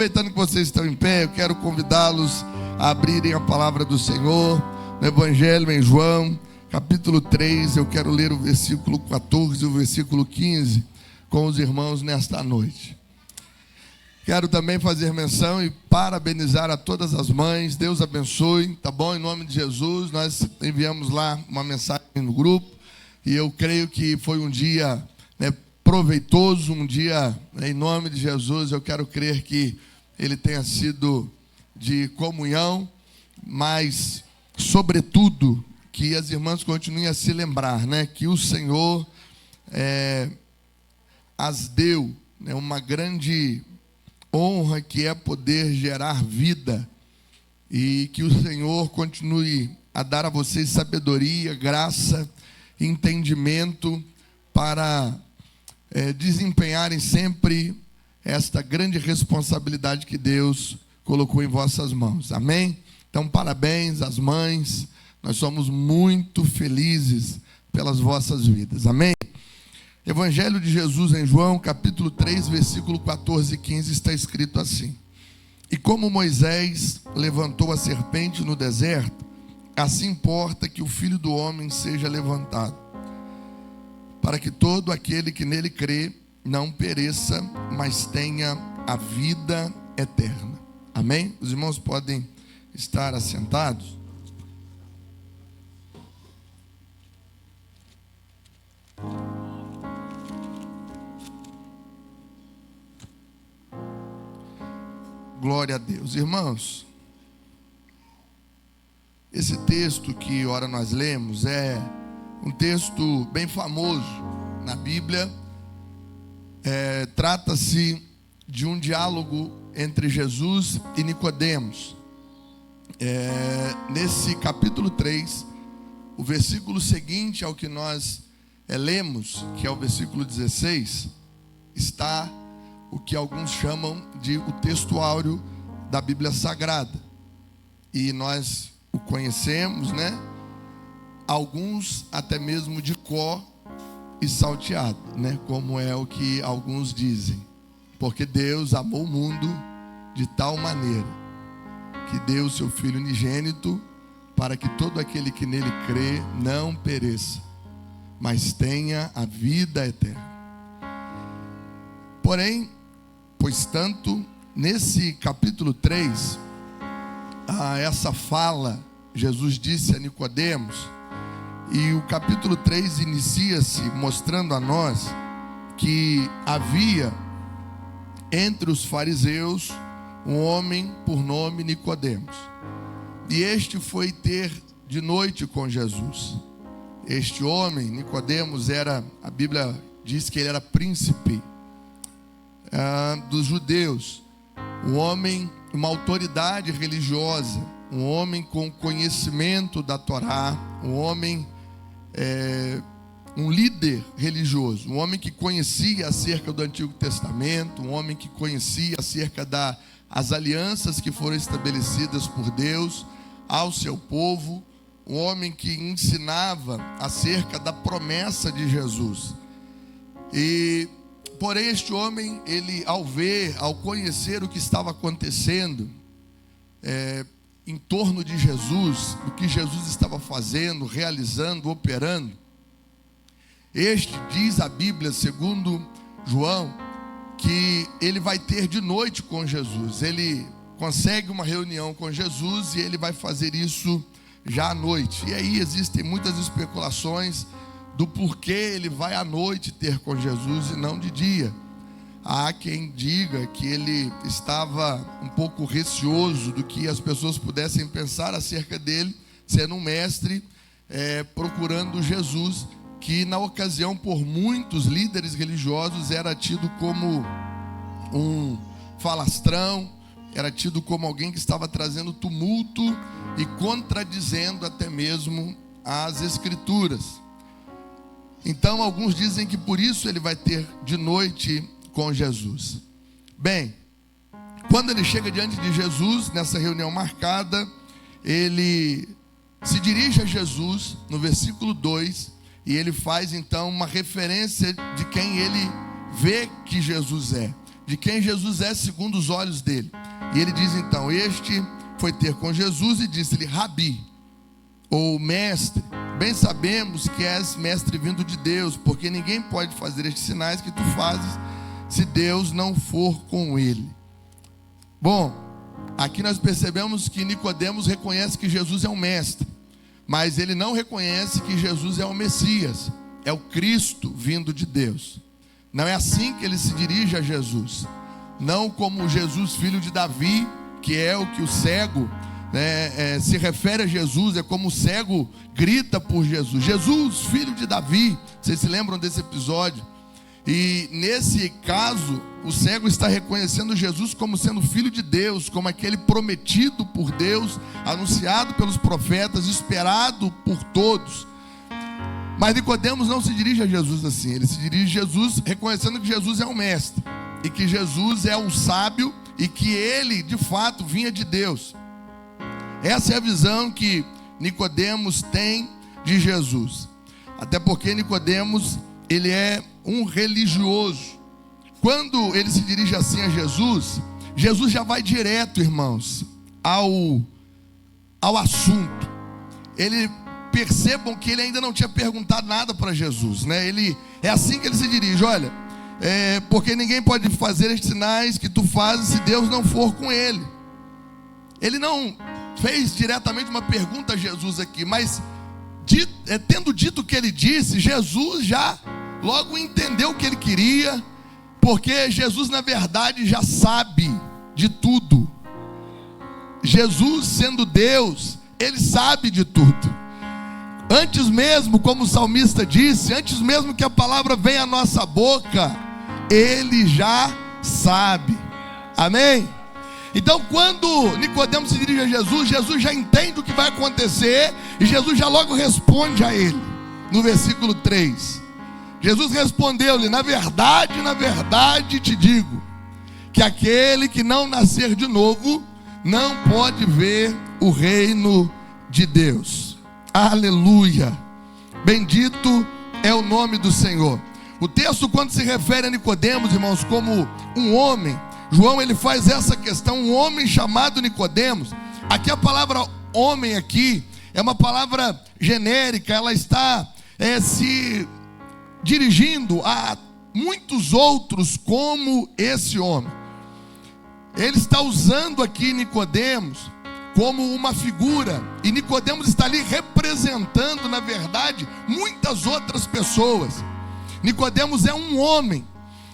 Aproveitando que vocês estão em pé, eu quero convidá-los a abrirem a palavra do Senhor no Evangelho em João, capítulo 3. Eu quero ler o versículo 14 e o versículo 15 com os irmãos nesta noite. Quero também fazer menção e parabenizar a todas as mães. Deus abençoe, tá bom? Em nome de Jesus, nós enviamos lá uma mensagem no grupo e eu creio que foi um dia, proveitoso, um dia, em nome de Jesus. Eu quero crer que ele tenha sido de comunhão, mas, sobretudo, que as irmãs continuem a se lembrar, que o Senhor as deu, uma grande honra que é poder gerar vida, e que o Senhor continue a dar a vocês sabedoria, graça, entendimento para desempenharem sempre esta grande responsabilidade que Deus colocou em vossas mãos. Amém? Então, parabéns às mães. Nós somos muito felizes pelas vossas vidas. Amém? Evangelho de Jesus em João, capítulo 3, versículo 14 e 15, está escrito assim: E como Moisés levantou a serpente no deserto, assim importa que o Filho do Homem seja levantado, para que todo aquele que nele crê não pereça, mas tenha a vida eterna. Amém? Os irmãos podem estar assentados. Glória a Deus. Irmãos, esse texto que ora nós lemos é um texto bem famoso na Bíblia. Trata-se de um diálogo entre Jesus e Nicodemos. Nesse capítulo 3, o versículo seguinte ao que nós lemos, que é o versículo 16, está o que alguns chamam de o texto áureo da Bíblia Sagrada. E nós o conhecemos, Alguns até mesmo de cor e salteado, como é o que alguns dizem. Porque Deus amou o mundo de tal maneira que deu o seu Filho unigênito, para que todo aquele que nele crê não pereça, mas tenha a vida eterna. Porém, pois tanto, nesse capítulo 3, essa fala, Jesus disse a Nicodemos, e o capítulo 3 inicia-se mostrando a nós que havia entre os fariseus um homem por nome Nicodemos. E este foi ter de noite com Jesus. Este homem, Nicodemos, a Bíblia diz que ele era príncipe dos judeus, um homem, uma autoridade religiosa, um homem com conhecimento da Torá, um homem, um líder religioso, um homem que conhecia acerca do Antigo Testamento, um homem que conhecia acerca das alianças que foram estabelecidas por Deus ao seu povo, um homem que ensinava acerca da promessa de Jesus. Porém, este homem, ele ao conhecer o que estava acontecendo em torno de Jesus, o que Jesus estava fazendo, realizando, operando, diz a Bíblia, segundo João, que ele vai ter de noite com Jesus. Ele consegue uma reunião com Jesus e ele vai fazer isso já à noite. E aí existem muitas especulações do porquê ele vai à noite ter com Jesus e não de dia. Há quem diga que ele estava um pouco receoso do que as pessoas pudessem pensar acerca dele, sendo um mestre, procurando Jesus, que na ocasião por muitos líderes religiosos era tido como um falastrão, era tido como alguém que estava trazendo tumulto e contradizendo até mesmo as Escrituras. Então alguns dizem que por isso ele vai ter de noite com Jesus. Bem, quando ele chega diante de Jesus, nessa reunião marcada, ele se dirige a Jesus no versículo 2, e ele faz então uma referência de quem ele vê que Jesus é. de quem Jesus é segundo os olhos dele. E ele diz então: este foi ter com Jesus e disse-lhe: Rabi, ou mestre, bem sabemos que és mestre vindo de Deus, porque ninguém pode fazer estes sinais que tu fazes se Deus não for com ele. Bom, aqui nós percebemos que Nicodemos reconhece que Jesus é um mestre, mas ele não reconhece que Jesus é o Messias, é o Cristo vindo de Deus. Não é assim que ele se dirige a Jesus, não como Jesus, filho de Davi, que é o que o cego se refere a Jesus, é como o cego grita por Jesus: Jesus, filho de Davi. Vocês se lembram desse episódio? E nesse caso, o cego está reconhecendo Jesus como sendo filho de Deus, como aquele prometido por Deus, anunciado pelos profetas, esperado por todos. Mas Nicodemos não se dirige a Jesus assim. Ele se dirige a Jesus reconhecendo que Jesus é o mestre, e que Jesus é o sábio, e que ele de fato vinha de Deus. Essa é a visão que Nicodemos tem de Jesus. Até porque Nicodemos, ele é um religioso. Quando ele se dirige assim a Jesus, Jesus já vai direto, irmãos, ao assunto. Percebam que ele ainda não tinha perguntado nada para Jesus, né? É assim que ele se dirige: olha, porque ninguém pode fazer estes sinais que tu fazes se Deus não for com ele. Ele não fez diretamente uma pergunta a Jesus aqui, mas tendo dito o que ele disse, Jesus já logo entendeu o que ele queria, porque Jesus na verdade já sabe de tudo. Jesus, sendo Deus, ele sabe de tudo. Antes mesmo, como o salmista disse, antes mesmo que a palavra venha à nossa boca, ele já sabe. Amém? Então, quando Nicodemos se dirige a Jesus, Jesus já entende o que vai acontecer, e Jesus já logo responde a ele. No versículo 3, Jesus respondeu-lhe: na verdade te digo, que aquele que não nascer de novo, não pode ver o reino de Deus. Aleluia, bendito é o nome do Senhor. O texto, quando se refere a Nicodemos, irmãos, como um homem, João ele faz essa questão: um homem chamado Nicodemos. Aqui a palavra homem aqui é uma palavra genérica, ela está se dirigindo a muitos outros como esse homem. Ele está usando aqui Nicodemos como uma figura, e Nicodemos está ali representando, na verdade, muitas outras pessoas. Nicodemos é um homem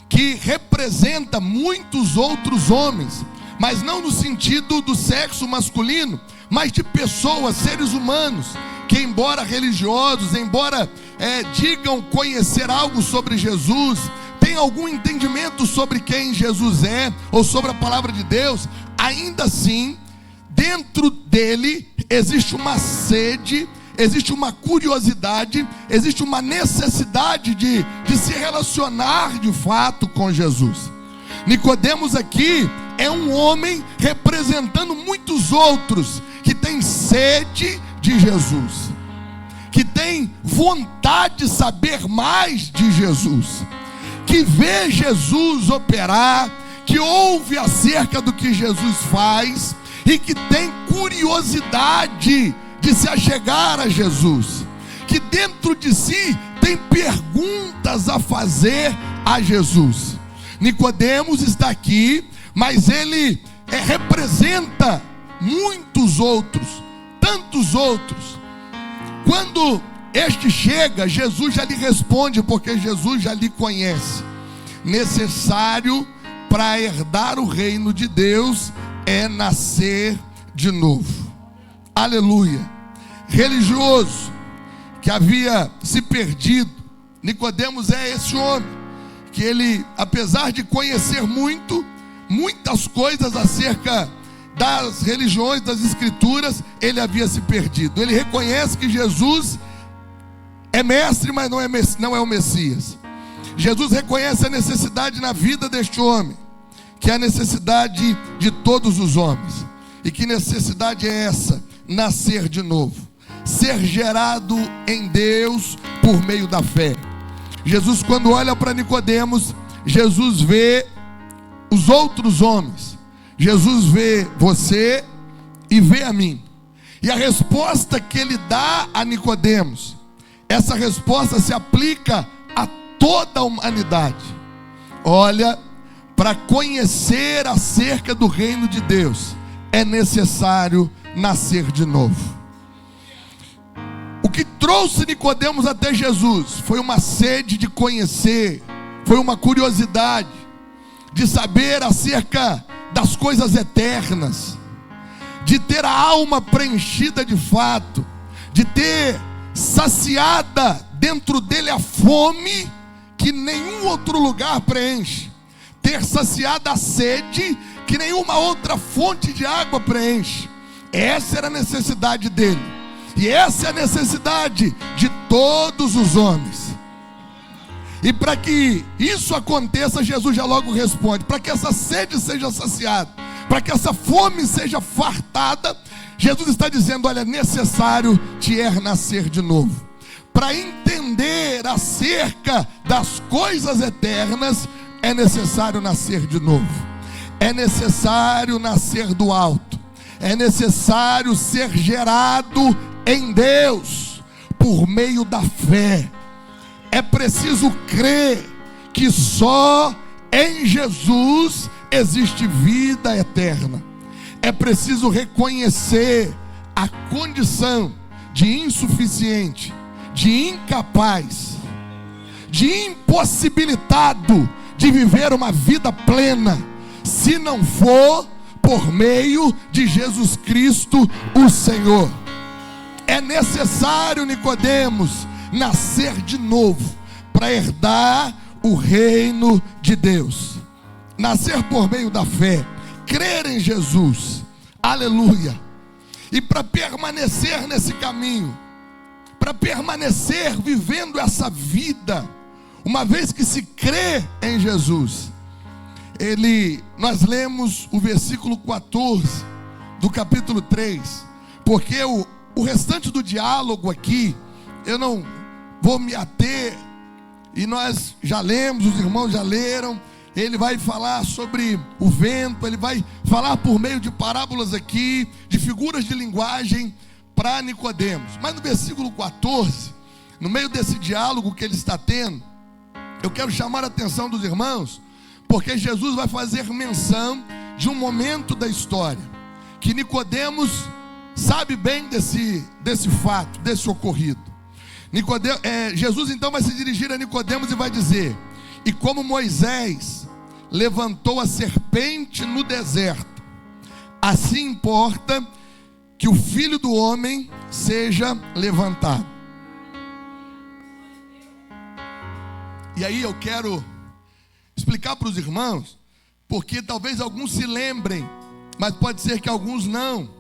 que representa muitos outros homens, mas não no sentido do sexo masculino, mas de pessoas, seres humanos, que embora religiosos, embora digam conhecer algo sobre Jesus, tem algum entendimento sobre quem Jesus é, ou sobre a palavra de Deus, ainda assim, dentro dele existe uma sede, existe uma curiosidade, existe uma necessidade de se relacionar de fato com Jesus. Nicodemos aqui é um homem representando muitos outros que tem sede de Jesus, que tem vontade de saber mais de Jesus, que vê Jesus operar, que ouve acerca do que Jesus faz e que tem curiosidade de se achegar a Jesus, que dentro de si tem perguntas a fazer a Jesus. Nicodemos está aqui, mas ele representa muitos outros, tantos outros. Quando este chega, Jesus já lhe responde, porque Jesus já lhe conhece. Necessário para herdar o reino de Deus é nascer de novo. Aleluia. Religioso que havia se perdido, Nicodemos é esse homem que ele, apesar de conhecer muitas coisas acerca das religiões, das escrituras, ele havia se perdido. Ele reconhece que Jesus é mestre, mas não é o Messias. Jesus reconhece a necessidade na vida deste homem, que é a necessidade de todos os homens. E que necessidade é essa? Nascer de novo, ser gerado em Deus por meio da fé. Jesus, quando olha para Nicodemos, Jesus vê os outros homens. Jesus vê você e vê a mim. E a resposta que ele dá a Nicodemos, essa resposta se aplica a toda a humanidade. Olha, para conhecer acerca do reino de Deus, é necessário nascer de novo. O que trouxe Nicodemos até Jesus foi uma sede de conhecer, foi uma curiosidade de saber acerca das coisas eternas, de ter a alma preenchida de fato, de ter saciada dentro dele a fome que nenhum outro lugar preenche, ter saciada a sede que nenhuma outra fonte de água preenche. Essa era a necessidade dele, e essa é a necessidade de todos os homens. E para que isso aconteça, Jesus já logo responde: para que essa sede seja saciada, para que essa fome seja fartada, Jesus está dizendo: olha, é necessário te nascer de novo. Para entender acerca das coisas eternas, é necessário nascer de novo. É necessário nascer do alto. É necessário ser gerado em Deus por meio da fé. É preciso crer que só em Jesus existe vida eterna. É preciso reconhecer a condição de insuficiente, de incapaz, de impossibilitado de viver uma vida plena, se não for por meio de Jesus Cristo, o Senhor. É necessário, Nicodemos, nascer de novo para herdar o reino de Deus. Nascer por meio da fé, crer em Jesus, aleluia. E para permanecer nesse caminho, para permanecer vivendo essa vida, uma vez que se crê em Jesus, nós lemos o versículo 14 do capítulo 3, porque o restante do diálogo aqui, eu não vou me ater, e nós já lemos, os irmãos já leram. Ele vai falar sobre o vento, ele vai falar por meio de parábolas aqui, de figuras de linguagem para Nicodemos. Mas no versículo 14, no meio desse diálogo que ele está tendo, eu quero chamar a atenção dos irmãos, porque Jesus vai fazer menção de um momento da história, que Nicodemos sabe bem desse fato, desse ocorrido. Jesus então vai se dirigir a Nicodemos e vai dizer: e como Moisés levantou a serpente no deserto, assim importa que o Filho do Homem seja levantado. E aí eu quero explicar para os irmãos, porque talvez alguns se lembrem, mas pode ser que alguns não,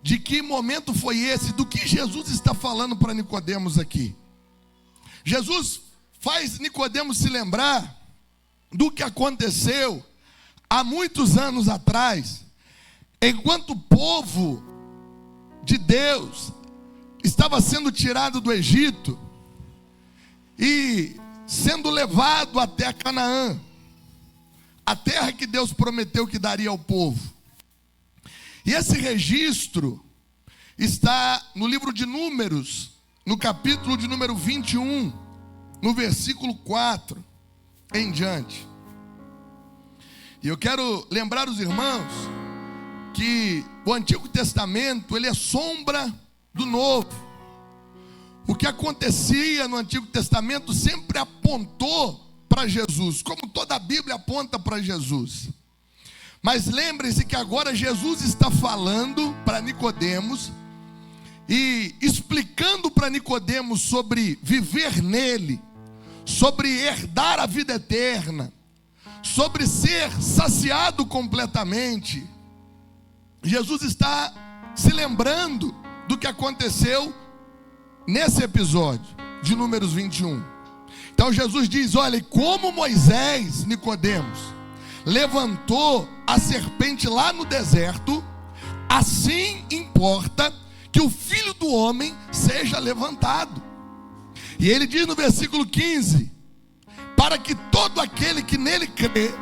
de que momento foi esse, do que Jesus está falando para Nicodemos aqui. Jesus faz Nicodemos se lembrar do que aconteceu há muitos anos atrás, enquanto o povo de Deus estava sendo tirado do Egito e sendo levado até Canaã, a terra que Deus prometeu que daria ao povo. E esse registro está no livro de Números, no capítulo de número 21, no versículo 4 em diante. E eu quero lembrar os irmãos que o Antigo Testamento, ele é sombra do Novo. O que acontecia no Antigo Testamento sempre apontou para Jesus, como toda a Bíblia aponta para Jesus. Mas lembrem-se que agora Jesus está falando para Nicodemos e explicando para Nicodemos sobre viver nele, sobre herdar a vida eterna, sobre ser saciado completamente. Jesus está se lembrando do que aconteceu nesse episódio de Números 21. Então Jesus diz: olha, como Moisés, Nicodemos, levantou a serpente lá no deserto, assim importa que o Filho do Homem seja levantado. E ele diz no versículo 15: para que todo aquele que nele crê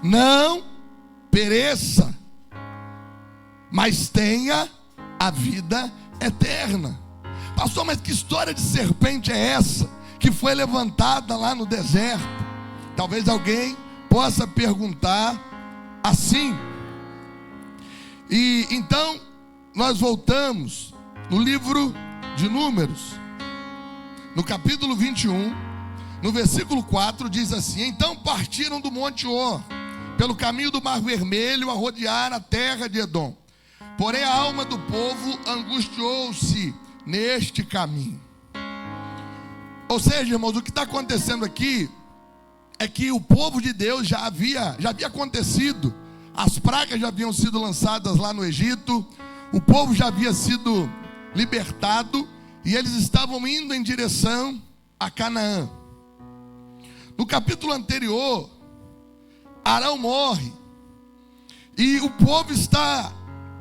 não pereça, mas tenha a vida eterna. Pastor, mas que história de serpente é essa que foi levantada lá no deserto? Talvez alguém possa perguntar assim. E então nós voltamos no livro de Números, no capítulo 21, no versículo 4, diz assim: então partiram do Monte Or, pelo caminho do Mar Vermelho, a rodear a terra de Edom. Porém a alma do povo angustiou-se neste caminho. Ou seja, irmãos, o que está acontecendo aqui é que o povo de Deus já havia acontecido. As pragas já haviam sido lançadas lá no Egito, o povo já havia sido libertado, e eles estavam indo em direção a Canaã. No capítulo anterior, Arão morre, e o povo está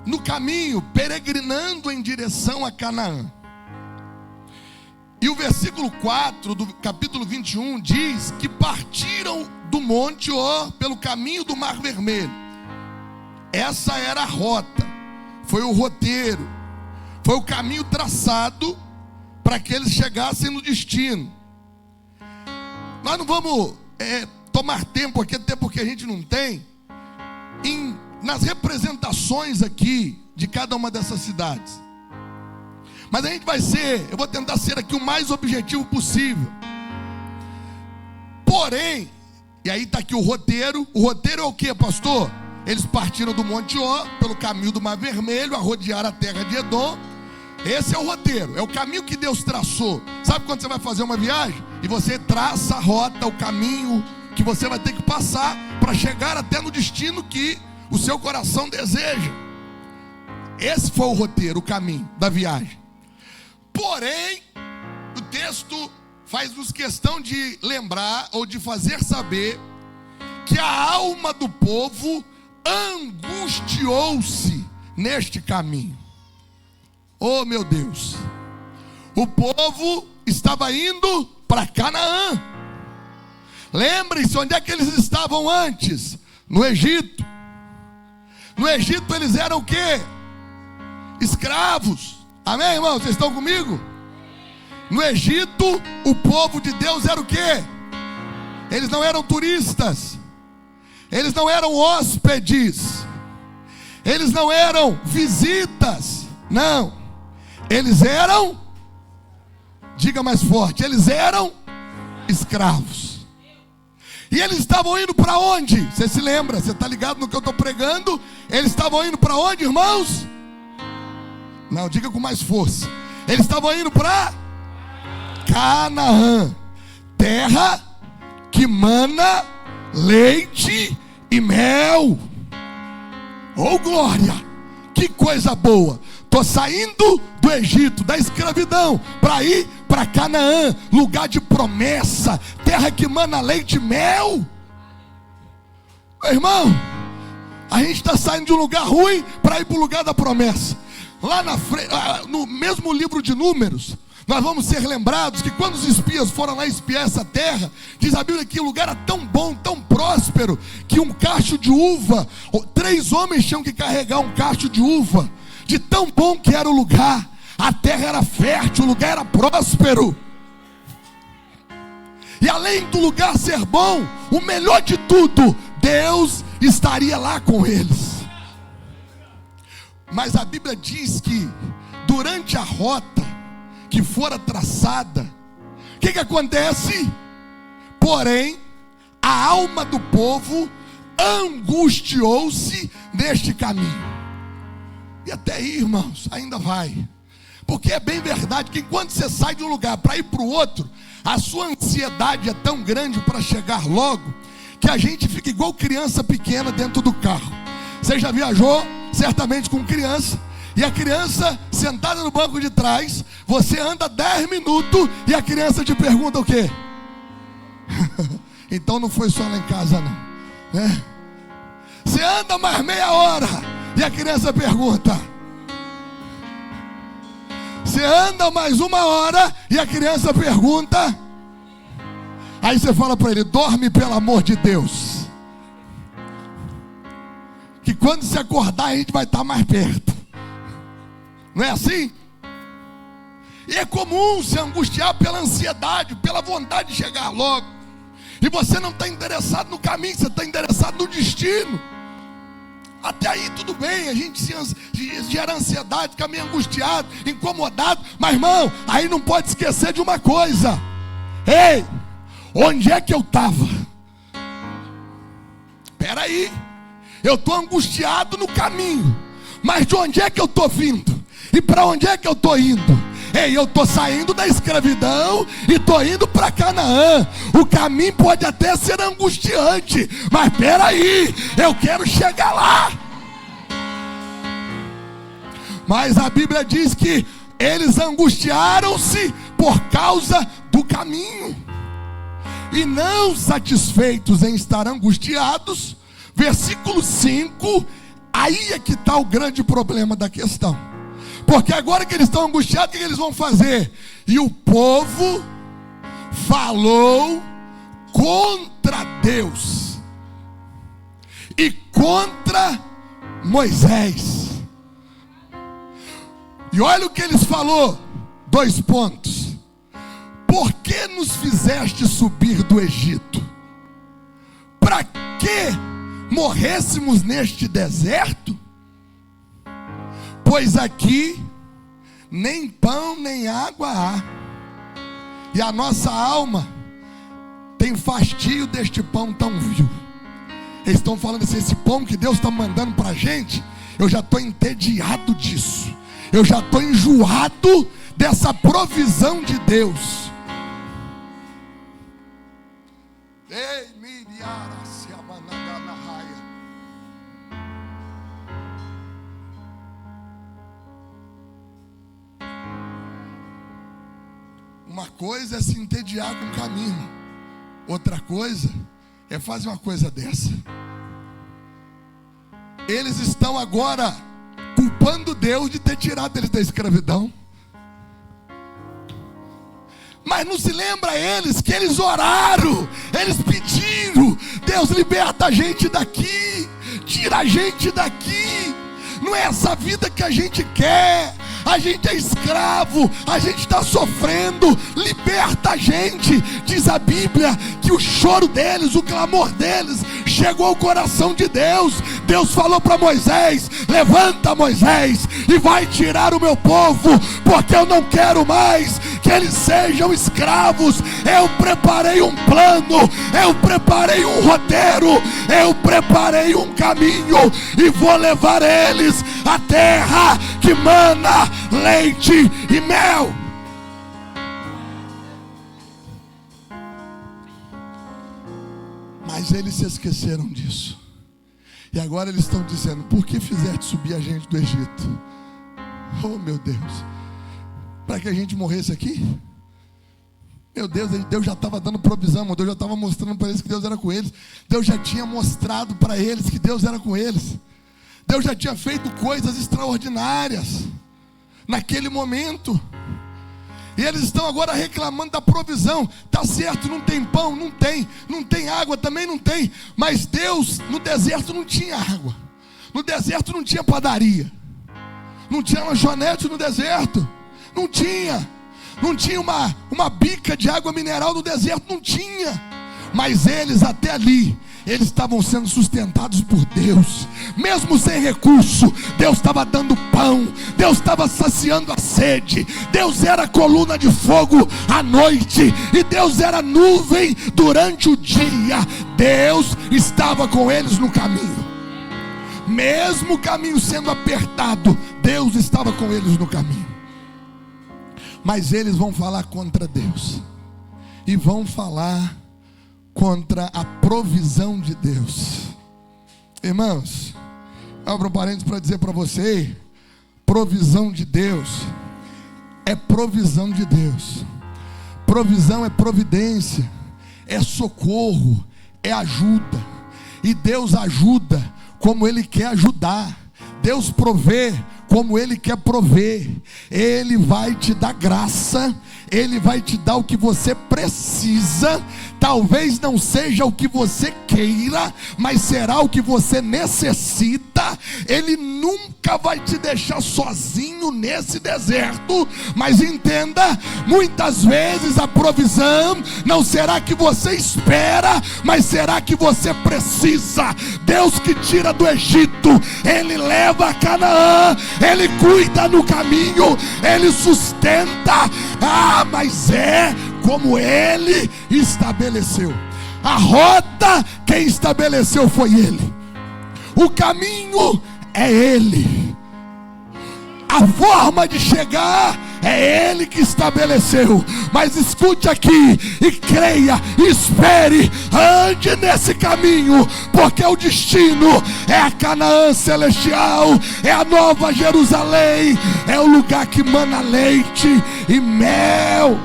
no caminho, peregrinando em direção a Canaã. E o versículo 4 do capítulo 21 diz que partiram do Monte Or pelo caminho do Mar Vermelho. Essa era a rota, foi o roteiro, foi o caminho traçado para que eles chegassem no destino. Nós não vamos tomar tempo aqui, até porque a gente não tem, nas representações aqui de cada uma dessas cidades. Mas a gente eu vou tentar ser aqui o mais objetivo possível. Porém, e aí está aqui o roteiro é o que, pastor? Eles partiram do Monte Or, pelo caminho do Mar Vermelho, a rodear a terra de Edom. Esse é o roteiro, é o caminho que Deus traçou. Sabe quando você vai fazer uma viagem? E você traça a rota, o caminho que você vai ter que passar para chegar até no destino que o seu coração deseja. Esse foi o roteiro, o caminho da viagem. Porém, o texto faz-nos questão de lembrar, ou de fazer saber, que a alma do povo angustiou-se neste caminho. Oh meu Deus, o povo estava indo para Canaã. Lembrem-se, onde é que eles estavam antes? No Egito. No Egito eles eram o quê? Escravos. Amém, irmãos? Vocês estão comigo? No Egito, o povo de Deus era o quê? Eles não eram turistas, eles não eram hóspedes, eles não eram visitas, não. Eles eram, diga mais forte, eles eram escravos. E eles estavam indo para onde? Você se lembra? Você está ligado no que eu estou pregando? Eles estavam indo para onde, irmãos? Não, diga com mais força. Eles estavam indo para Canaã, terra que mana leite e mel. Oh glória, que coisa boa. Estou saindo do Egito, da escravidão, para ir para Canaã, lugar de promessa, terra que mana leite e mel. Meu irmão, a gente está saindo de um lugar ruim para ir para o lugar da promessa. Lá na frente, no mesmo livro de Números, nós vamos ser lembrados que quando os espias foram lá espiar essa terra, diz a Bíblia que o lugar era tão bom, tão próspero, que um cacho de uva, 3 homens tinham que carregar um cacho de uva, de tão bom que era o lugar. A terra era fértil, o lugar era próspero. E além do lugar ser bom, o melhor de tudo, Deus estaria lá com eles. Mas a Bíblia diz que durante a rota que fora traçada, o que acontece? Porém, a alma do povo angustiou-se neste caminho. E até aí, irmãos, ainda vai. Porque é bem verdade que enquanto você sai de um lugar para ir para o outro, a sua ansiedade é tão grande para chegar logo, que a gente fica igual criança pequena dentro do carro. Você já viajou certamente com criança, e a criança sentada no banco de trás, você anda 10 minutos e a criança te pergunta o quê? Então não foi só lá em casa não, né? Você anda mais meia hora e a criança pergunta. Você anda mais 1 hora e a criança pergunta. Aí você fala para ele: dorme pelo amor de Deus. quando se acordar a gente vai estar mais perto. Não é assim? E é comum se angustiar pela ansiedade, pela vontade de chegar logo. E você não está interessado no caminho, você está interessado no destino. Até aí tudo bem, a gente se gera ansiedade, fica meio angustiado, incomodado. Mas irmão, aí não pode esquecer de uma coisa. Ei, onde é que eu estava? Espera aí, eu estou angustiado no caminho. Mas de onde é que eu estou vindo? E para onde é que eu estou indo? Ei, eu estou saindo da escravidão e estou indo para Canaã. O caminho pode até ser angustiante, mas espera aí, eu quero chegar lá. Mas a Bíblia diz que eles angustiaram-se por causa do caminho. E não satisfeitos em estar angustiados, versículo 5, aí é que está o grande problema da questão. Porque agora que eles estão angustiados, o que eles vão fazer? E o povo falou contra Deus e contra Moisés. E olha o que eles falou, 2 pontos. Por que nos fizeste subir do Egito? Para que morrêssemos neste deserto? Pois aqui nem pão nem água há, e a nossa alma tem fastio deste pão tão vil. Eles estão falando assim, esse pão que Deus está mandando para a gente, eu já estou entediado disso, eu já estou enjoado dessa provisão de Deus. Ei, Miriara, se amanaganahaia. Uma coisa é se entediar com o caminho, outra coisa é fazer uma coisa dessa. Eles estão agora culpando Deus de ter tirado eles da escravidão. Mas não se lembra eles que eles oraram, eles pediram: Deus, liberta a gente daqui, tira a gente daqui. Não é essa vida que a gente quer. A gente é escravo, a gente está sofrendo, liberta a gente. Diz a Bíblia que o choro deles, o clamor deles chegou ao coração de Deus. Deus falou para Moisés: levanta, Moisés, e vai tirar o meu povo, porque eu não quero mais que eles sejam escravos. Eu preparei um plano, eu preparei um roteiro, eu preparei um caminho, e vou levar eles à terra que mana leite e mel. Mas eles se esqueceram disso. E agora eles estão dizendo: por que fizeste subir a gente do Egito? Oh meu Deus, para que a gente morresse aqui? Meu Deus, Deus já estava dando provisão, Deus já estava mostrando para eles que Deus era com eles. Deus já tinha mostrado para eles que Deus era com eles. Deus já tinha feito coisas extraordinárias naquele momento. E eles estão agora reclamando da provisão. Tá certo, não tem pão, não tem água, também não tem. Mas Deus, no deserto não tinha água, no deserto não tinha padaria, não tinha lanchonete no deserto, não tinha uma bica de água mineral no deserto, não tinha. Mas eles até ali, eles estavam sendo sustentados por Deus. Mesmo sem recurso, Deus estava dando pão, Deus estava saciando a sede. Deus era coluna de fogo à noite, e Deus era nuvem durante o dia. Deus estava com eles no caminho. Mesmo o caminho sendo apertado, Deus estava com eles no caminho. Mas eles vão falar contra Deus, e vão falar contra a provisão de Deus. Irmãos, abro um parênteses para dizer para você: provisão de Deus é provisão de Deus. Provisão é providência, é socorro, é ajuda. E Deus ajuda como Ele quer ajudar. Deus provê como Ele quer prover. Ele vai te dar graça, Ele vai te dar o que você precisa. Talvez não seja o que você queira, mas será o que você necessita. Ele nunca vai te deixar sozinho nesse deserto. Mas entenda, muitas vezes a provisão não será que você espera, mas será que você precisa. Deus que tira do Egito, Ele leva a Canaã, Ele cuida no caminho, Ele sustenta. Mas é como Ele estabeleceu. A rota quem estabeleceu foi Ele. O caminho é Ele. A forma de chegar é Ele que estabeleceu. Mas escute aqui e creia, espere, ande nesse caminho, porque o destino é a Canaã celestial, é a Nova Jerusalém, é o lugar que mana leite e mel.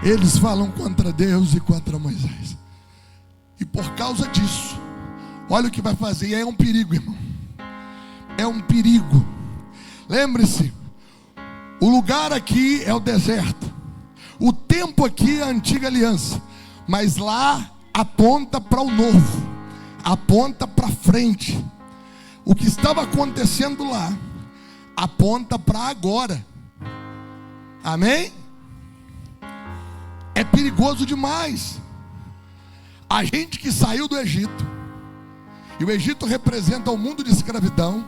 Eles falam contra Deus e contra Moisés, e por causa disso, olha o que vai fazer. E é um perigo, irmão, é um perigo. Lembre-se, o lugar aqui é o deserto, o tempo aqui é a antiga aliança, mas lá aponta para o novo, aponta para frente. O que estava acontecendo lá aponta para agora. Amém? É perigoso demais. A gente que saiu do Egito, e o Egito representa o mundo de escravidão,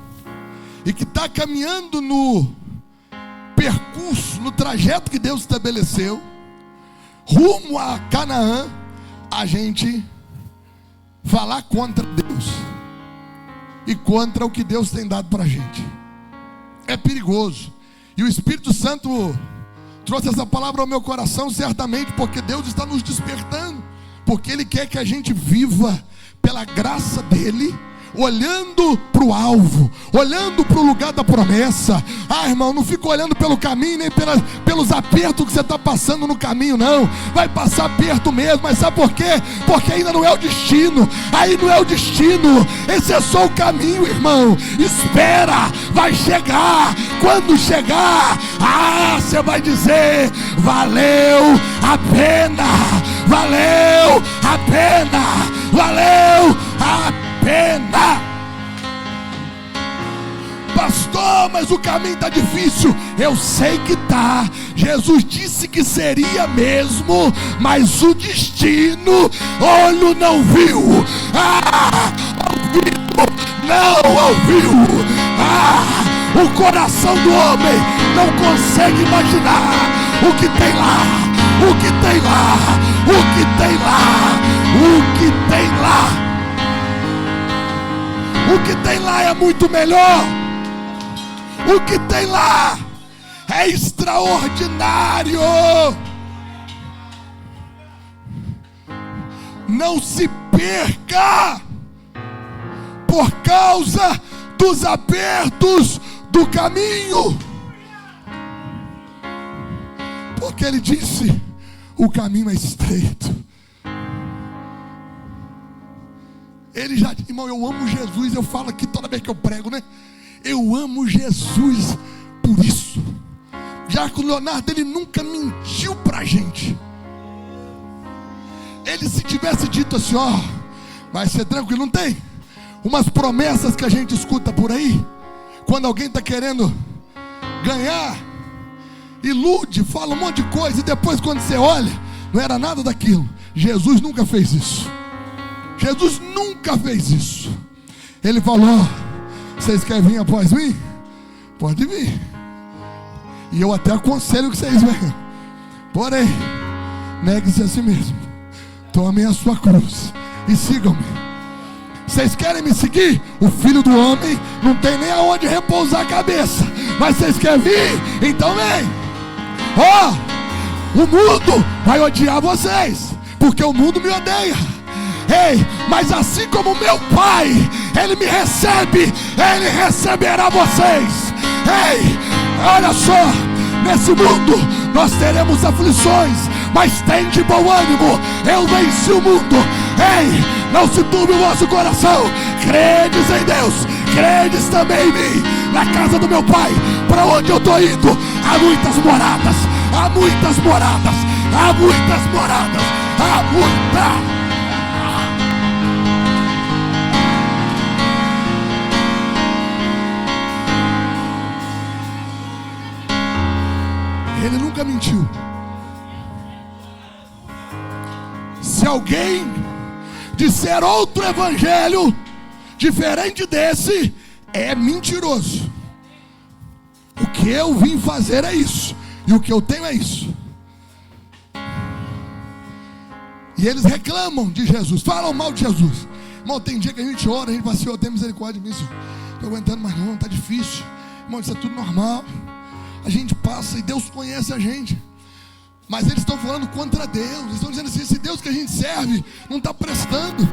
e que está caminhando no percurso, no trajeto que Deus estabeleceu, rumo a Canaã, a gente falar contra Deus e contra o que Deus tem dado para a gente. É perigoso. E o Espírito Santo trouxe essa palavra ao meu coração, certamente porque Deus está nos despertando, porque Ele quer que a gente viva pela graça dEle, olhando para o alvo, olhando para o lugar da promessa. Irmão, não fica olhando pelo caminho, nem pelos apertos que você está passando no caminho, não. Vai passar aperto mesmo, mas sabe por quê? Porque ainda não é o destino. Aí não é o destino, esse é só o caminho, irmão. Espera, vai chegar. Quando chegar, você vai dizer: valeu a pena, valeu a pena, valeu a pena. Pastor, mas o caminho está difícil. Eu sei que está. Jesus disse que seria mesmo, mas o destino, olho não viu, ouvido não ouviu, o coração do homem não consegue imaginar o que tem lá, o que tem lá, o que tem lá, o que tem lá. O que tem lá é muito melhor. O que tem lá é extraordinário. Não se perca por causa dos apertos do caminho, porque Ele disse: o caminho é estreito. Ele já, irmão, eu amo Jesus. Eu falo aqui toda vez que eu prego, né? Eu amo Jesus por isso. Jaco Leonardo, ele nunca mentiu pra gente. Ele, se tivesse dito assim, vai ser tranquilo, não tem umas promessas que a gente escuta por aí, quando alguém está querendo ganhar, ilude, fala um monte de coisa, e depois quando você olha, não era nada daquilo. Jesus nunca fez isso. Jesus nunca fez isso. Ele falou: vocês querem vir após mim? Pode vir. E eu até aconselho que vocês venham. Porém, negue-se a si mesmo, tomem a sua cruz e sigam-me. Vocês querem me seguir? O Filho do Homem não tem nem aonde repousar a cabeça, mas vocês querem vir? Então vem. O mundo vai odiar vocês, porque o mundo me odeia. Ei, mas assim como meu Pai, Ele me recebe, Ele receberá vocês. Ei, olha só, nesse mundo nós teremos aflições, mas tem de bom ânimo, eu venci o mundo. Ei, não se turbe o vosso coração, credes em Deus, credes também em mim, na casa do meu Pai, para onde eu estou indo, há muitas moradas, há muitas moradas, há muitas moradas, há muitas. Ele nunca mentiu. Se alguém disser outro evangelho diferente desse, é mentiroso. O que eu vim fazer é isso, e o que eu tenho é isso. E eles reclamam de Jesus, falam mal de Jesus. Irmão, tem dia que a gente ora, a gente fala, Senhor, tem misericórdia de mim, Senhor. Estou aguentando mais não, está difícil. Irmão, isso é tudo normal. A gente passa e Deus conhece a gente. Mas eles estão falando contra Deus. Eles estão dizendo assim, esse Deus que a gente serve não está prestando.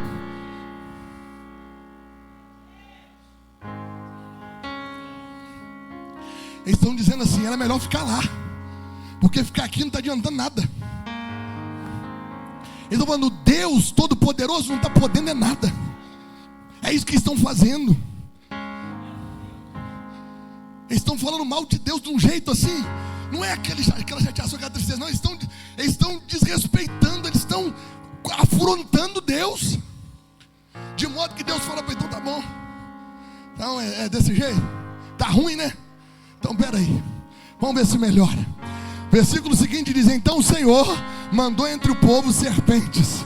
Eles estão dizendo assim, era melhor ficar lá, porque ficar aqui não está adiantando nada. Eles estão falando, Deus Todo-Poderoso não está podendo é nada. É isso que eles estão fazendo. Eles estão falando mal de Deus de um jeito assim. Não é aquela chateação, aquela tristeza. Não, eles estão desrespeitando. Eles estão afrontando Deus. De modo que Deus fala para ele, então tá bom. Então é desse jeito. Tá ruim, né? Então peraí, vamos ver se melhora. Versículo seguinte diz, então o Senhor mandou entre o povo serpentes,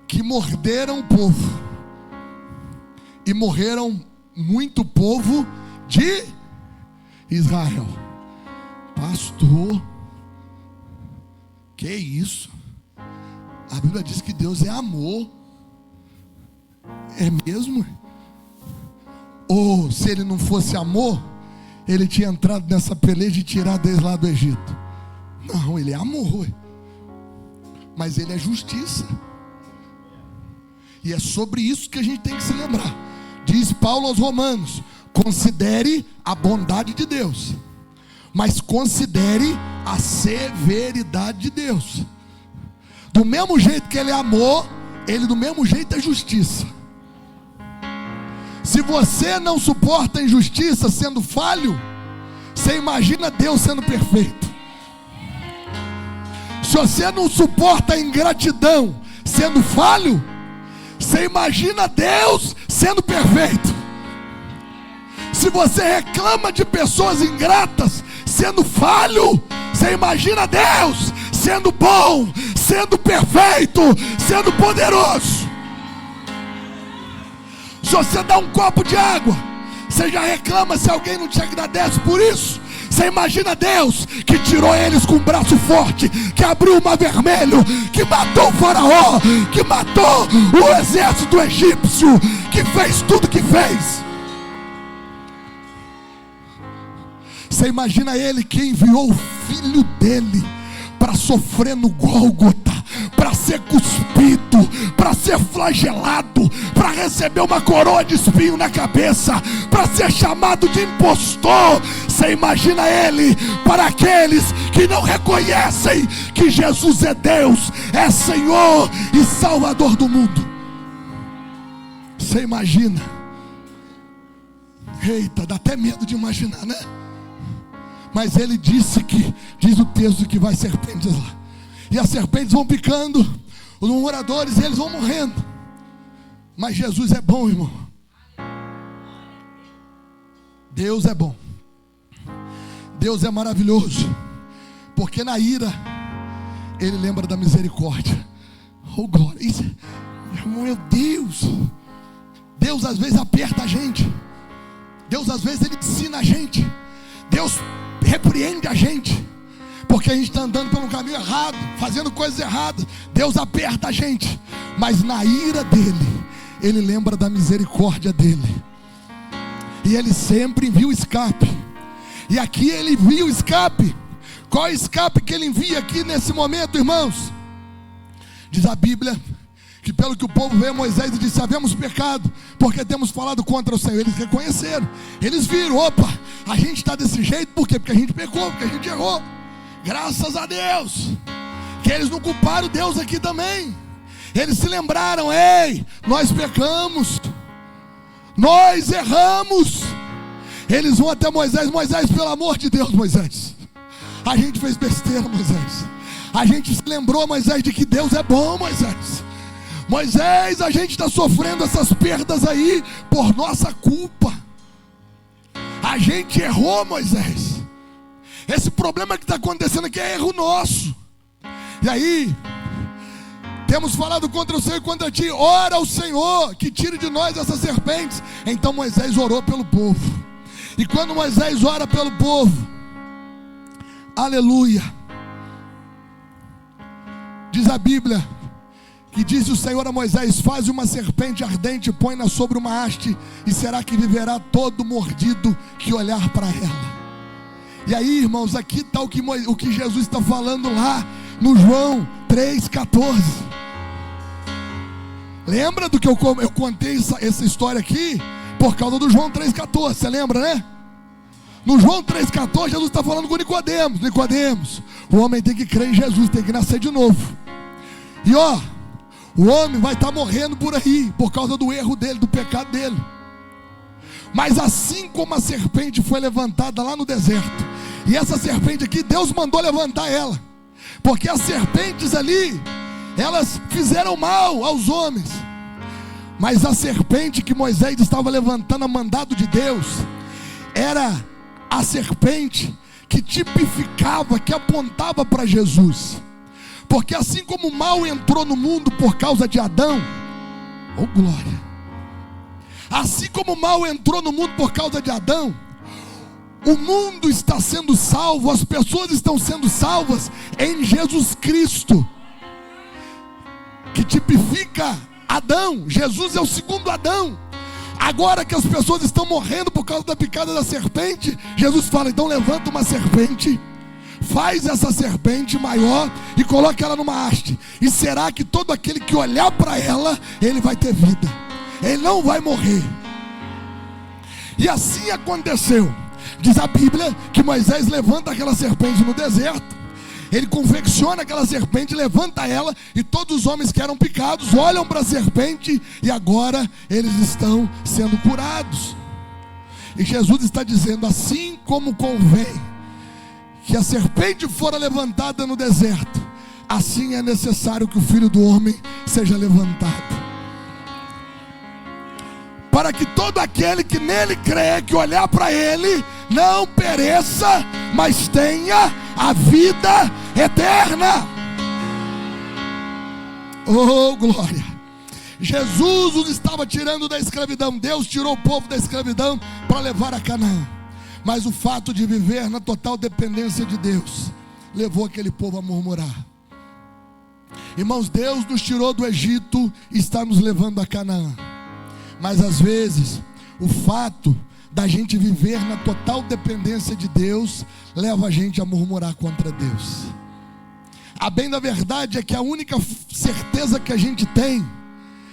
que morderam o povo, e morreram muito povo de Israel. Pastor, que isso? A Bíblia diz que Deus é amor. É mesmo? Ou se ele não fosse amor, ele tinha entrado nessa peleja e tirado eles lá do Egito. Não, ele é amor, mas ele é justiça. E é sobre isso que a gente tem que se lembrar. Diz Paulo aos Romanos, considere a bondade de Deus, mas considere a severidade de Deus. Do mesmo jeito que ele é amor, ele do mesmo jeito é justiça. Se você não suporta a injustiça sendo falho, você imagina Deus sendo perfeito. Se você não suporta a ingratidão sendo falho, você imagina Deus sendo perfeito. Se você reclama de pessoas ingratas sendo falho, você imagina Deus sendo bom, sendo perfeito, sendo poderoso. Se você dá um copo de água, você já reclama se alguém não te agradece por isso. Você imagina Deus que tirou eles com um braço forte, que abriu o mar vermelho, que matou o faraó, que matou o exército egípcio, que fez tudo que fez. Você imagina ele que enviou o filho dele para sofrer no Gólgota, para ser cuspido, para ser flagelado, para receber uma coroa de espinho na cabeça, para ser chamado de impostor. Você imagina ele para aqueles que não reconhecem que Jesus é Deus, é Senhor e Salvador do mundo. Você imagina? Eita, dá até medo de imaginar, né? Mas ele disse que, diz o texto, que vai serpentes lá. E as serpentes vão picando os moradores e eles vão morrendo. Mas Jesus é bom, irmão. Deus é bom. Deus é maravilhoso. Porque na ira ele lembra da misericórdia. Oh glória. Isso, meu Deus. Deus às vezes aperta a gente. Deus às vezes ele ensina a gente. Deus repreende a gente, porque a gente está andando pelo caminho errado, fazendo coisas erradas. Deus aperta a gente, mas na ira dele, ele lembra da misericórdia dele, e ele sempre envia o escape. E aqui ele envia o escape. Qual é o escape que ele envia aqui nesse momento, irmãos? Diz a Bíblia que pelo que o povo veio a Moisés e disse, havemos pecado, porque temos falado contra o Senhor. Eles reconheceram, eles viram, opa, a gente está desse jeito, por quê? Porque a gente pecou, porque a gente errou. Graças a Deus, que eles não culparam Deus aqui também. Eles se lembraram, ei, nós pecamos, nós erramos. Eles vão até Moisés: Moisés, pelo amor de Deus, Moisés, a gente fez besteira, Moisés. A gente se lembrou, Moisés, de que Deus é bom, Moisés. Moisés, a gente está sofrendo essas perdas aí por nossa culpa. A gente errou, Moisés. Esse problema que está acontecendo aqui é erro nosso. E aí, temos falado contra o Senhor e contra ti. Ora ao Senhor que tire de nós essas serpentes. Então Moisés orou pelo povo. E quando Moisés ora pelo povo, aleluia, diz a Bíblia que disse o Senhor a Moisés: faze uma serpente ardente, põe-na sobre uma haste, e será que viverá todo mordido que olhar para ela. E aí, irmãos, aqui está o que Jesus está falando lá no João 3,14. Lembra do que eu contei essa história aqui? Por causa do João 3,14, você lembra, né? No João 3,14, Jesus está falando com Nicodemos: Nicodemos, o homem tem que crer em Jesus, tem que nascer de novo. E ó, o homem vai estar morrendo por aí, por causa do erro dele, do pecado dele. Mas assim como a serpente foi levantada lá no deserto, e essa serpente aqui, Deus mandou levantar ela, porque as serpentes ali, elas fizeram mal aos homens. Mas a serpente que Moisés estava levantando a mandado de Deus, era a serpente que tipificava, que apontava para Jesus. Porque assim como o mal entrou no mundo por causa de Adão, oh glória, assim como o mal entrou no mundo por causa de Adão, o mundo está sendo salvo, as pessoas estão sendo salvas em Jesus Cristo, que tipifica Adão. Jesus é o segundo Adão. Agora que as pessoas estão morrendo por causa da picada da serpente, Jesus fala: então levanta uma serpente, faz essa serpente maior e coloca ela numa haste, e será que todo aquele que olhar para ela, ele vai ter vida, ele não vai morrer. E assim aconteceu. Diz a Bíblia que Moisés levanta aquela serpente no deserto. Ele confecciona aquela serpente, levanta ela, e todos os homens que eram picados olham para a serpente, e agora eles estão sendo curados. E Jesus está dizendo: assim como convém que a serpente fora levantada no deserto, assim é necessário que o Filho do Homem seja levantado, para que todo aquele que nele crê, que olhar para ele, não pereça, mas tenha a vida eterna. Oh glória! Jesus os estava tirando da escravidão. Deus tirou o povo da escravidão para levar a Canaã. Mas o fato de viver na total dependência de Deus levou aquele povo a murmurar. Irmãos, Deus nos tirou do Egito e está nos levando a Canaã. Mas às vezes o fato da gente viver na total dependência de Deus leva a gente a murmurar contra Deus. A bem da verdade é que a única certeza que a gente tem,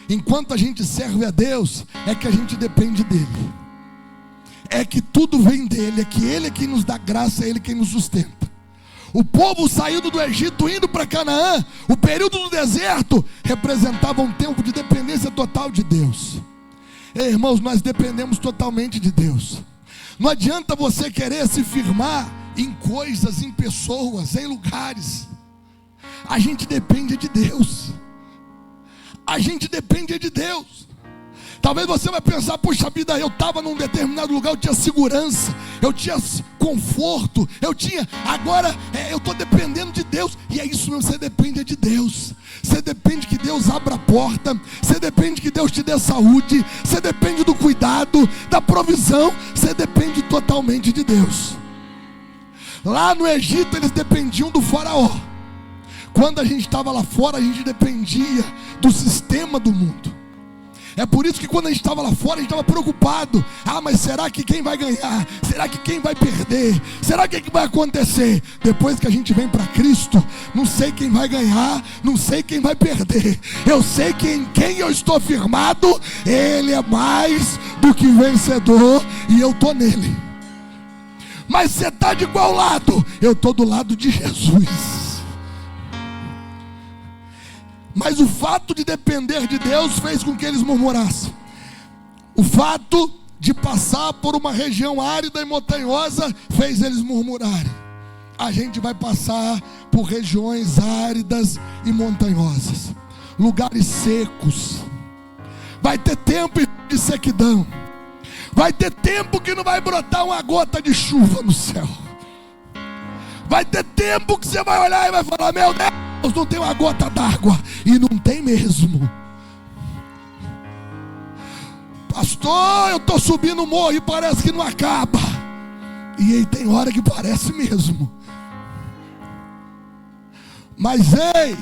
enquanto a gente serve a Deus, é que a gente depende dele, é que tudo vem dele, é que ele é quem nos dá graça, é ele quem nos sustenta. O povo saindo do Egito, indo para Canaã, o período do deserto representava um tempo de dependência total de Deus. Ei, irmãos, nós dependemos totalmente de Deus. Não adianta você querer se firmar em coisas, em pessoas, em lugares. A gente depende de Deus. A gente depende de Deus. Talvez você vai pensar: puxa vida, eu estava num determinado lugar, eu tinha segurança, eu tinha conforto, agora eu estou dependendo de Deus. E é isso mesmo, você depende de Deus. Você depende que Deus abra a porta, você depende que Deus te dê saúde, você depende do cuidado, da provisão, você depende totalmente de Deus. Lá no Egito eles dependiam do faraó. Quando a gente estava lá fora, a gente dependia do sistema do mundo. É por isso que quando a gente estava lá fora, a gente estava preocupado: ah, mas será que quem vai ganhar? Será que quem vai perder? Será que vai acontecer? Depois que a gente vem para Cristo, não sei quem vai ganhar, não sei quem vai perder. Eu sei que em quem eu estou firmado, Ele é mais do que vencedor, e eu estou nele. Mas você está de qual lado? Eu estou do lado de Jesus. Mas o fato de depender de Deus fez com que eles murmurassem. O fato de passar por uma região árida e montanhosa fez eles murmurarem. A gente vai passar por regiões áridas e montanhosas, lugares secos. Vai ter tempo de sequidão. Vai ter tempo que não vai brotar uma gota de chuva no céu. Vai ter tempo que você vai olhar e vai falar: meu Deus, não tem uma gota d'água. E não tem mesmo. Pastor, eu estou subindo o morro e parece que não acaba. E aí tem hora que parece mesmo. Mas ei,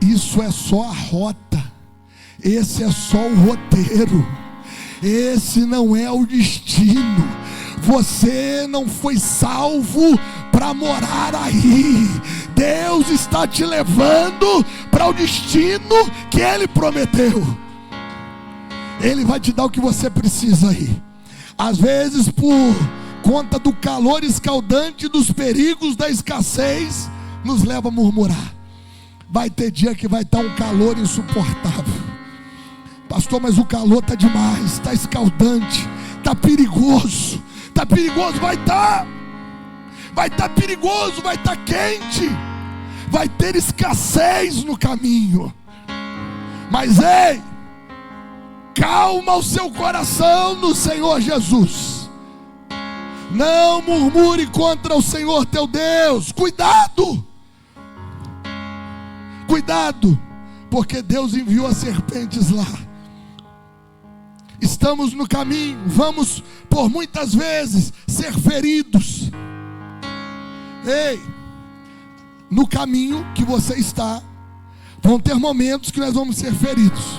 isso é só a rota. Esse é só o roteiro. Esse não é o destino. Você não foi salvo para morar aí. Deus está te levando para o destino que Ele prometeu. Ele vai te dar o que você precisa aí. Às vezes, por conta do calor escaldante, dos perigos da escassez, nos leva a murmurar. Vai ter dia que vai estar um calor insuportável. Pastor, mas o calor está demais, está escaldante, está perigoso. Está perigoso, vai estar perigoso, vai estar quente, vai ter escassez no caminho. Mas ei, calma o seu coração no Senhor Jesus. Não murmure contra o Senhor teu Deus. Cuidado, cuidado, porque Deus enviou as serpentes lá. Estamos no caminho, vamos por muitas vezes ser feridos. Ei, no caminho que você está, vão ter momentos que nós vamos ser feridos.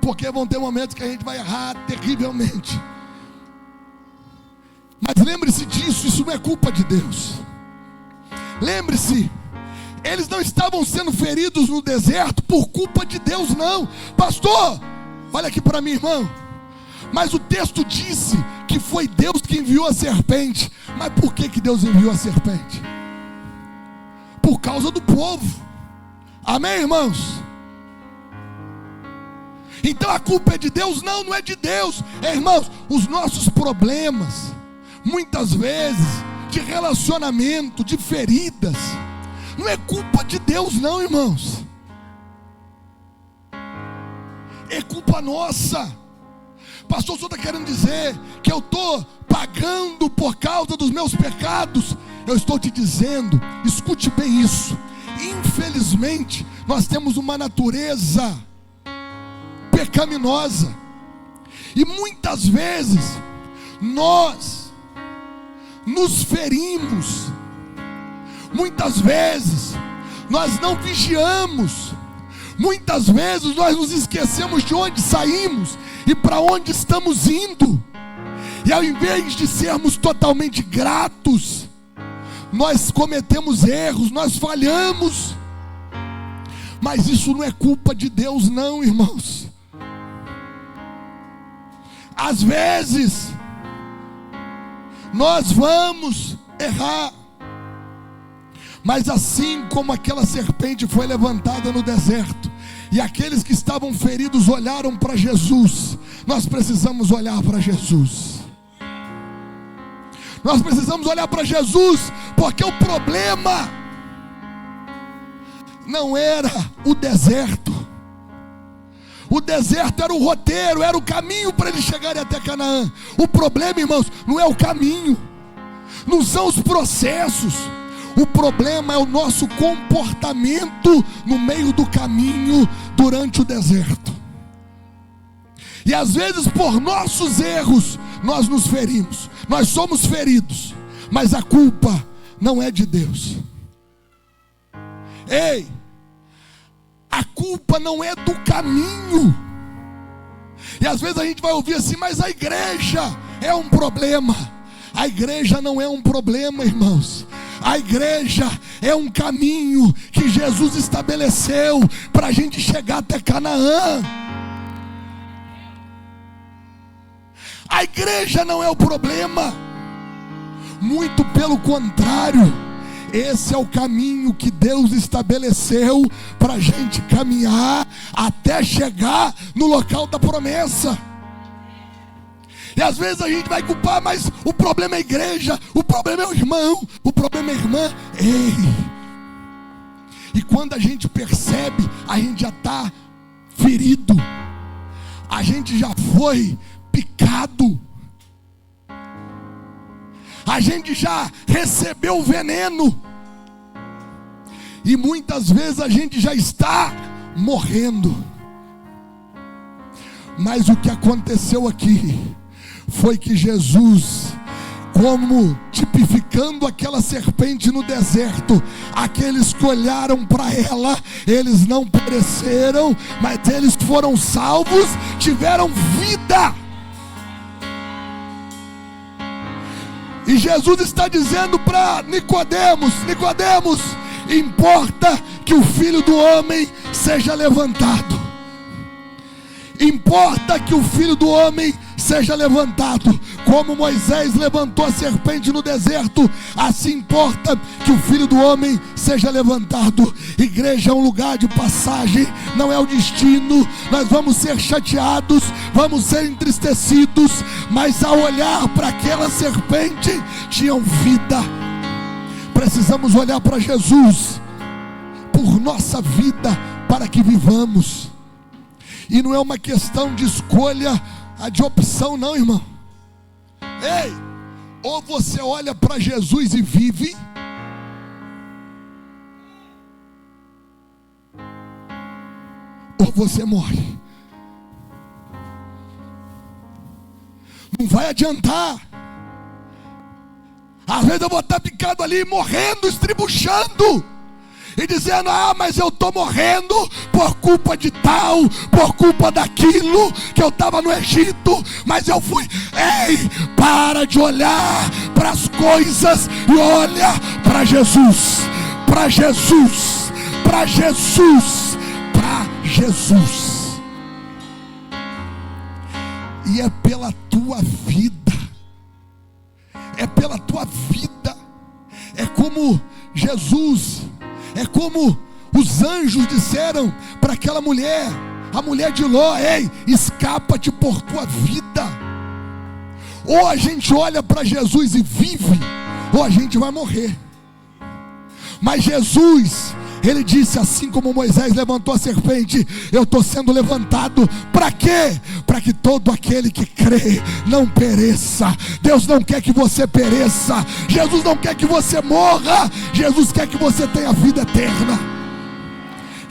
Porque vão ter momentos que a gente vai errar terrivelmente. Mas lembre-se disso, isso não é culpa de Deus. Lembre-se, eles não estavam sendo feridos no deserto por culpa de Deus, não. Pastor, olha aqui para mim, irmão. Mas o texto disse que foi Deus que enviou a serpente. Mas por que Deus enviou a serpente? Por causa do povo. Amém, irmãos? Então a culpa é de Deus? Não, não é de Deus. Irmãos, os nossos problemas, muitas vezes, de relacionamento, de feridas, não é culpa de Deus não, irmãos. É culpa nossa. Pastor, o senhor está querendo dizer que eu estou pagando por causa dos meus pecados? Eu estou te dizendo, escute bem isso. Infelizmente, nós temos uma natureza pecaminosa. E muitas vezes, nós nos ferimos. Muitas vezes, nós não vigiamos. Muitas vezes nós nos esquecemos de onde saímos e para onde estamos indo. E ao invés de sermos totalmente gratos, nós cometemos erros, nós falhamos. Mas isso não é culpa de Deus não, irmãos. Às vezes nós vamos errar. Mas assim como aquela serpente foi levantada no deserto, e aqueles que estavam feridos olharam para Jesus, nós precisamos olhar para Jesus. Nós precisamos olhar para Jesus, porque o problema não era o deserto. O deserto era o roteiro, era o caminho para eles chegarem até Canaã. O problema, irmãos, não é o caminho, não são os processos. O problema é o nosso comportamento no meio do caminho durante o deserto. E às vezes por nossos erros nós nos ferimos. Nós somos feridos, mas a culpa não é de Deus. Ei, a culpa não é do caminho. E às vezes a gente vai ouvir assim: mas a igreja é um problema. A igreja não é um problema, irmãos. A igreja é um caminho que Jesus estabeleceu para a gente chegar até Canaã. A igreja não é o problema. Muito pelo contrário, Esse é o caminho que Deus estabeleceu para a gente caminhar até chegar no local da promessa. E às vezes a gente vai culpar, mas o problema é a igreja, o problema é o irmão, o problema é a irmã. Ei! E quando a gente percebe, a gente já está ferido, a gente já foi picado, a gente já recebeu o veneno, e muitas vezes a gente já está morrendo. Mas o que aconteceu aqui foi que Jesus, como tipificando aquela serpente no deserto, aqueles que olharam para ela, eles não pereceram, mas eles foram salvos, tiveram vida. E Jesus está dizendo para Nicodemos: Nicodemos, importa que o Filho do Homem seja levantado. Importa que o Filho do Homem seja levantado. Como Moisés levantou a serpente no deserto, assim importa que o Filho do Homem seja levantado. Igreja é um lugar de passagem, não é o destino. Nós vamos ser chateados, vamos ser entristecidos, mas ao olhar para aquela serpente, tinham vida. Precisamos olhar para Jesus por nossa vida, para que vivamos. E não é uma questão de escolha, de opção não, irmão. Ei, ou você olha para Jesus e vive, ou você morre. Não vai adiantar. Às vezes eu vou estar picado ali, morrendo, estribuchando, e dizendo: ah, mas eu estou morrendo por culpa de tal, por culpa daquilo, que eu estava no Egito, mas eu fui. Ei, para de olhar para as coisas e olha para Jesus, para Jesus, para Jesus, para Jesus. E é pela tua vida, é pela tua vida. É como Jesus, é como os anjos disseram para aquela mulher, a mulher de Ló: ei, escapa-te por tua vida. Ou a gente olha para Jesus e vive, ou a gente vai morrer. Mas Jesus, ele disse: assim como Moisés levantou a serpente, eu estou sendo levantado. Para quê? Para que todo aquele que crê não pereça. Deus não quer que você pereça. Jesus não quer que você morra. Jesus quer que você tenha vida eterna.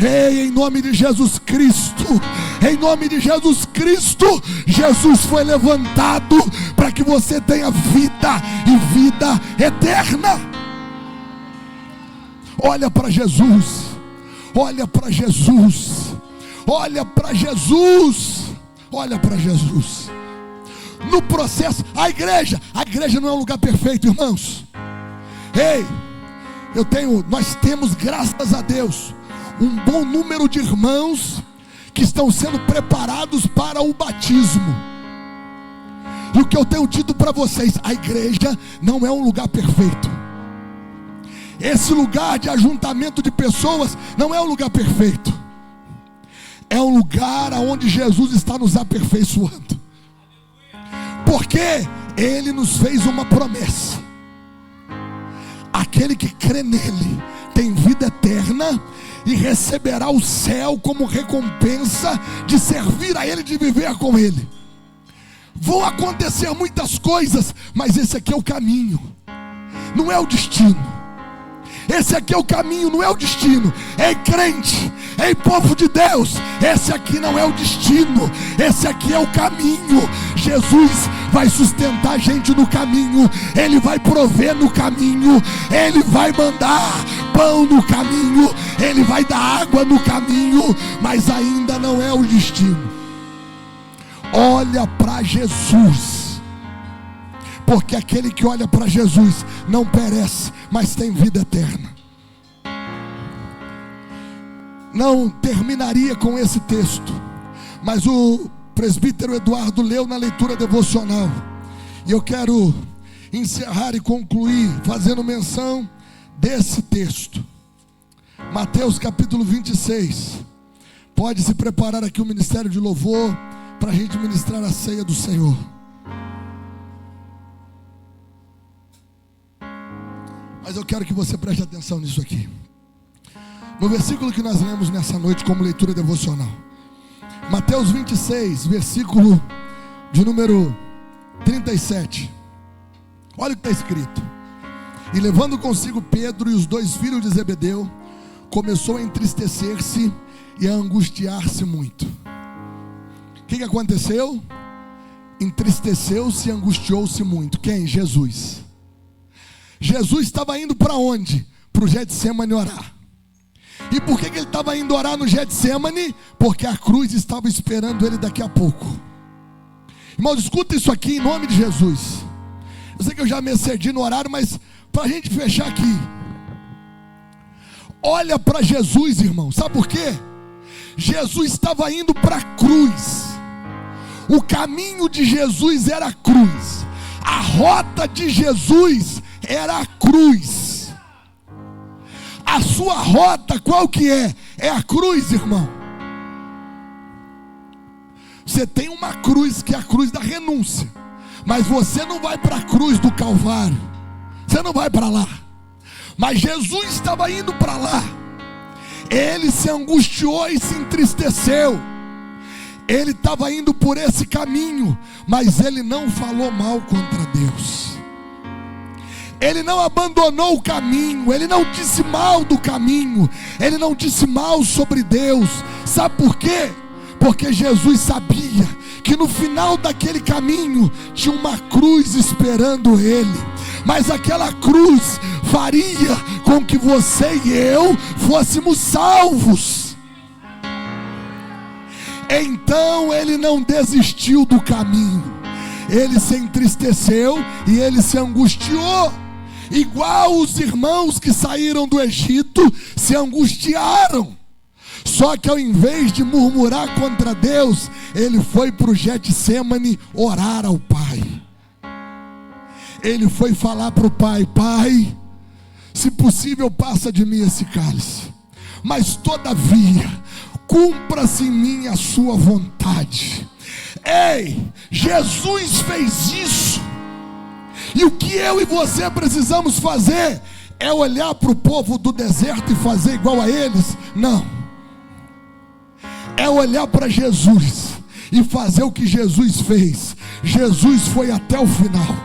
Ei, em nome de Jesus Cristo, em nome de Jesus Cristo, Jesus foi levantado para que você tenha vida e vida eterna. Olha para Jesus, olha para Jesus, olha para Jesus, olha para Jesus. No processo, a igreja não é um lugar perfeito, irmãos. Ei, nós temos, graças a Deus, um bom número de irmãos que estão sendo preparados para o batismo. E o que eu tenho dito para vocês: a igreja não é um lugar perfeito. Esse lugar de ajuntamento de pessoas não é um lugar perfeito. É um lugar onde Jesus está nos aperfeiçoando. Porque Ele nos fez uma promessa: aquele que crê nele tem vida eterna e receberá o céu como recompensa de servir a Ele, de viver com Ele. Vão acontecer muitas coisas, mas esse aqui é o caminho, não é o destino. Esse aqui é o caminho, não é o destino. Ei, crente, ei, povo de Deus, esse aqui não é o destino, esse aqui é o caminho. Jesus vai sustentar a gente no caminho, Ele vai prover no caminho, Ele vai mandar pão no caminho, Ele vai dar água no caminho, mas ainda não é o destino. Olha para Jesus, porque aquele que olha para Jesus não perece, mas tem vida eterna. Não terminaria com esse texto, mas o presbítero Eduardo leu na leitura devocional, e eu quero encerrar e concluir fazendo menção desse texto. Mateus capítulo 26. Pode se preparar aqui o ministério de louvor para a gente ministrar a ceia do Senhor. Mas eu quero que você preste atenção nisso aqui. No versículo que nós lemos nessa noite como leitura devocional, Mateus 26, versículo de número 37. Olha o que está escrito: e levando consigo Pedro e os 2 filhos de Zebedeu, começou a entristecer-se e a angustiar-se muito. O que aconteceu? Entristeceu-se e angustiou-se muito. Quem? Jesus. Jesus estava indo para onde? Para o Getsemane orar. E por que ele estava indo orar no Getsemane? Porque a cruz estava esperando ele daqui a pouco. Irmãos, escuta isso aqui em nome de Jesus. Eu sei que eu já me excedi no horário, mas para a gente fechar aqui, olha para Jesus, irmão. Sabe por quê? Jesus estava indo para a cruz. O caminho de Jesus era a cruz. A rota de Jesus era a cruz. A sua rota qual que é? É a cruz, irmão. Você tem uma cruz que é a cruz da renúncia, mas você não vai para a cruz do Calvário. Você não vai para lá. Mas Jesus estava indo para lá. Ele se angustiou e se entristeceu. Ele estava indo por esse caminho, mas ele não falou mal contra Deus. Ele não abandonou o caminho. Ele não disse mal do caminho. Ele não disse mal sobre Deus. Sabe por quê? Porque Jesus sabia que no final daquele caminho tinha uma cruz esperando ele. Mas aquela cruz faria com que você e eu fôssemos salvos. Então ele não desistiu do caminho. Ele se entristeceu e ele se angustiou. Igual os irmãos que saíram do Egito se angustiaram. Só que ao invés de murmurar contra Deus, ele foi para o Getsemane orar ao Pai. Ele foi falar para o Pai: Pai, se possível passa de mim esse cálice, mas todavia cumpra-se em mim a sua vontade. Ei, Jesus fez isso. E o que eu e você precisamos fazer é olhar para o povo do deserto e fazer igual a eles? Não. É olhar para Jesus e fazer o que Jesus fez. Jesus foi até o final.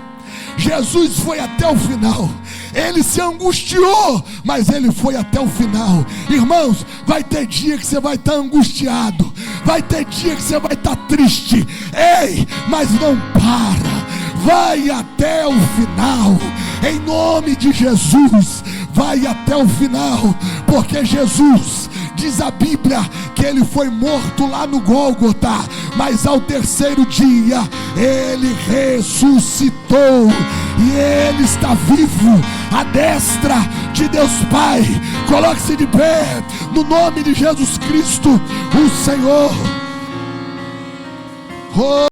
Jesus foi até o final. Ele se angustiou, mas ele foi até o final. Irmãos, vai ter dia que você vai estar angustiado, vai ter dia que você vai estar triste. Ei, mas não para. Vai até o final. Em nome de Jesus, vai até o final. Porque Jesus, diz a Bíblia, que ele foi morto lá no Gólgota, mas ao terceiro dia ele ressuscitou. E ele está vivo à destra de Deus Pai. Coloque-se de pé no nome de Jesus Cristo, o Senhor. Oh!